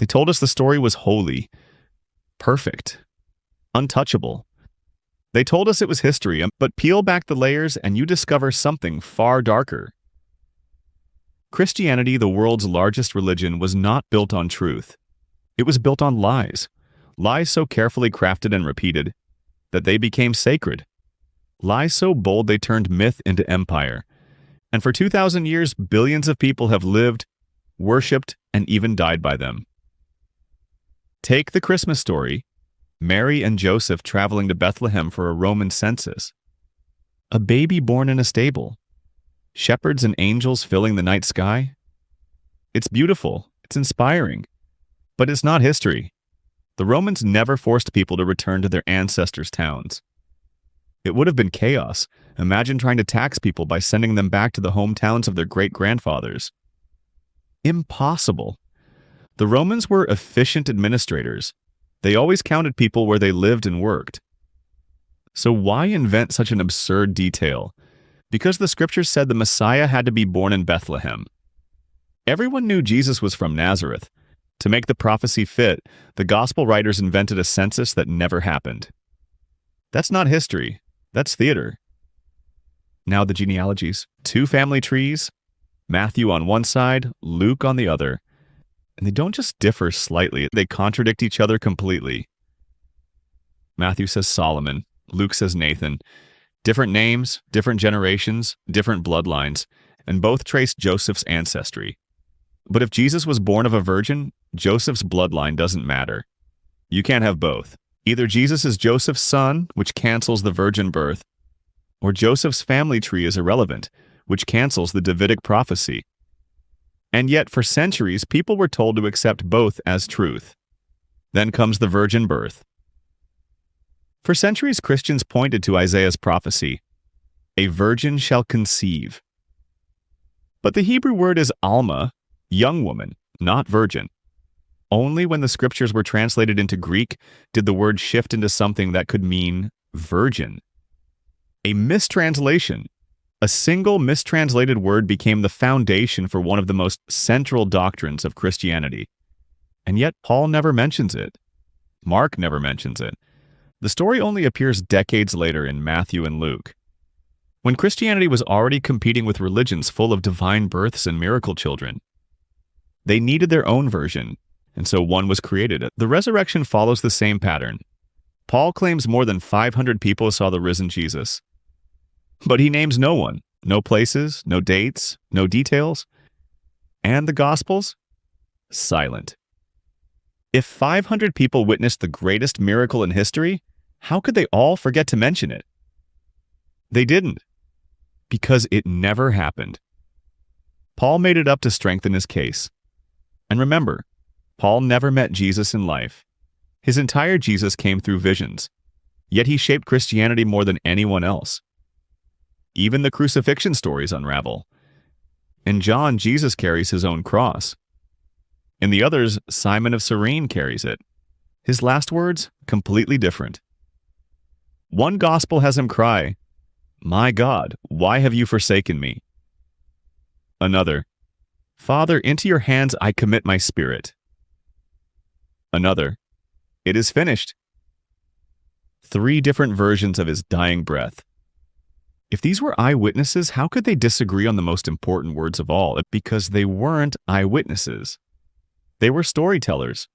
They told us the story was holy, perfect, untouchable. They told us it was history, but peel back the layers and you discover something far darker. Christianity, the world's largest religion, was not built on truth. It was built on lies. Lies so carefully crafted and repeated that they became sacred. Lies so bold they turned myth into empire. And for 2,000 years, billions of people have lived, worshipped, and even died by them. Take the Christmas story, Mary and Joseph traveling to Bethlehem for a Roman census. A baby born in a stable. Shepherds and angels filling the night sky. It's beautiful, it's inspiring, but it's not history. The Romans never forced people to return to their ancestors' towns. It would have been chaos. Imagine trying to tax people by sending them back to the hometowns of their great-grandfathers. Impossible. The Romans were efficient administrators. They always counted people where they lived and worked. So why invent such an absurd detail? Because the scriptures said the Messiah had to be born in Bethlehem. Everyone knew Jesus was from Nazareth. To make the prophecy fit, the gospel writers invented a census that never happened. That's not history. That's theater. Now the genealogies. 2 family trees, Matthew on one side, Luke on the other. And they don't just differ slightly, they contradict each other completely. Matthew says Solomon, Luke says Nathan. Different names, different generations, different bloodlines, and both trace Joseph's ancestry. But if Jesus was born of a virgin, Joseph's bloodline doesn't matter. You can't have both. Either Jesus is Joseph's son, which cancels the virgin birth, or Joseph's family tree is irrelevant, which cancels the Davidic prophecy. And yet, for centuries, people were told to accept both as truth. Then comes the virgin birth. For centuries, Christians pointed to Isaiah's prophecy, "A virgin shall conceive." But the Hebrew word is alma, young woman, not virgin. Only when the scriptures were translated into Greek did the word shift into something that could mean virgin. A mistranslation. A single mistranslated word became the foundation for one of the most central doctrines of Christianity. And yet Paul never mentions it. Mark never mentions it. The story only appears decades later in Matthew and Luke. When Christianity was already competing with religions full of divine births and miracle children. They needed their own version, and so one was created. The resurrection follows the same pattern. Paul claims more than 500 people saw the risen Jesus. But he names no one, no places, no dates, no details. And the Gospels? Silent. If 500 people witnessed the greatest miracle in history, how could they all forget to mention it? They didn't, because it never happened. Paul made it up to strengthen his case. And remember, Paul never met Jesus in life. His entire Jesus came through visions, yet he shaped Christianity more than anyone else. Even the crucifixion stories unravel. In John, Jesus carries his own cross. In the others, Simon of Cyrene carries it. His last words, completely different. One gospel has him cry, "My God, why have you forsaken me?" Another, "Father, into your hands I commit my spirit." Another, "It is finished." 3 different versions of his dying breath. If these were eyewitnesses, how could they disagree on the most important words of all? Because they weren't eyewitnesses. They were storytellers.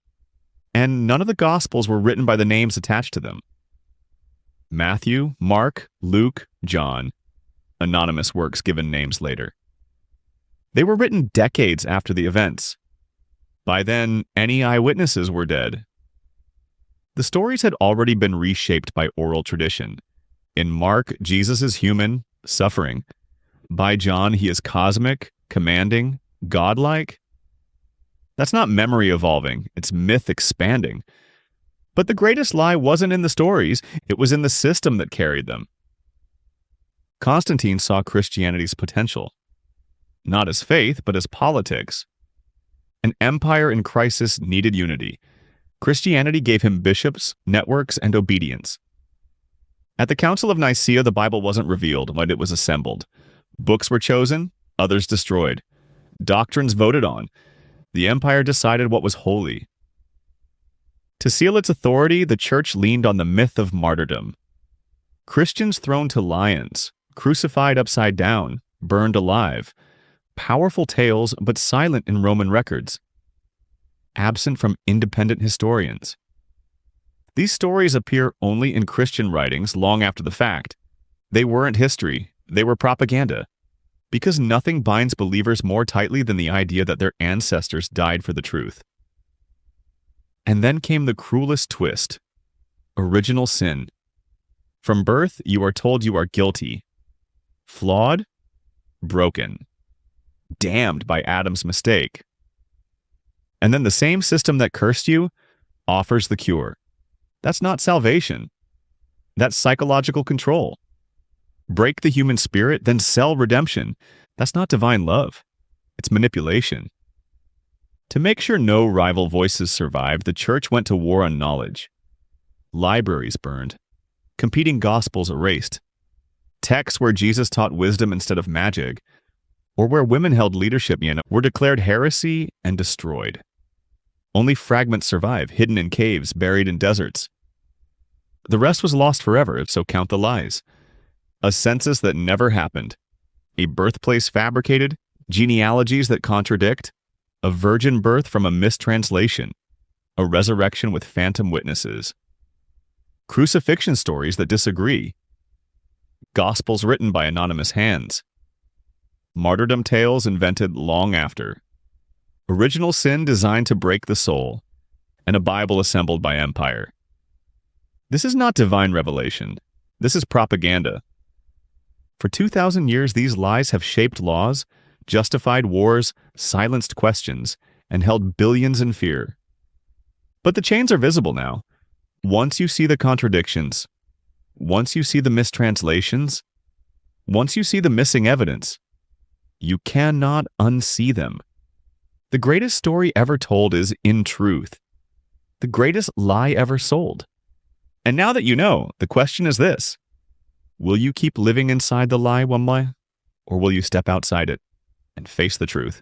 And none of the Gospels were written by the names attached to them. Matthew, Mark, Luke, John. Anonymous works given names later. They were written decades after the events. By then, any eyewitnesses were dead. The stories had already been reshaped by oral tradition. In Mark, Jesus is human, suffering. By John, he is cosmic, commanding, godlike. That's not memory evolving, it's myth expanding. But the greatest lie wasn't in the stories, it was in the system that carried them. Constantine saw Christianity's potential. Not as faith, but as politics. An empire in crisis needed unity. Christianity gave him bishops, networks, and obedience. At the Council of Nicaea, the Bible wasn't revealed when it was assembled. Books were chosen, others destroyed. Doctrines voted on. The empire decided what was holy, To seal its authority, the church leaned on the myth of martyrdom. Christians thrown to lions, crucified upside down, burned alive. Powerful tales, but silent in Roman records. Absent from independent historians. These stories appear only in Christian writings long after the fact. They weren't history, they were propaganda. Because nothing binds believers more tightly than the idea that their ancestors died for the truth. And then came the cruelest twist. Original sin. From birth, you are told you are guilty. Flawed? Broken. Damned by Adam's mistake. And then the same system that cursed you offers the cure. That's not salvation. That's psychological control. Break the human spirit, then sell redemption. That's not divine love. It's manipulation. To make sure no rival voices survived, the church went to war on knowledge. Libraries burned. Competing gospels erased. Texts where Jesus taught wisdom instead of magic, or where women held leadership, were declared heresy and destroyed. Only fragments survive, hidden in caves, buried in deserts. The rest was lost forever, so count the lies. A census that never happened. A birthplace fabricated, genealogies that contradict, a virgin birth from a mistranslation, a resurrection with phantom witnesses. Crucifixion stories that disagree. Gospels written by anonymous hands. Martyrdom tales invented long after. Original sin designed to break the soul, and a Bible assembled by empire. This is not divine revelation. This is propaganda. For 2,000 years, these lies have shaped laws, justified wars, silenced questions, and held billions in fear. But the chains are visible now. Once you see the contradictions, once you see the mistranslations, once you see the missing evidence, you cannot unsee them. The greatest story ever told is in truth. The greatest lie ever sold. And now that you know, the question is this. Will you keep living inside the lie one way, or will you step outside it and face the truth?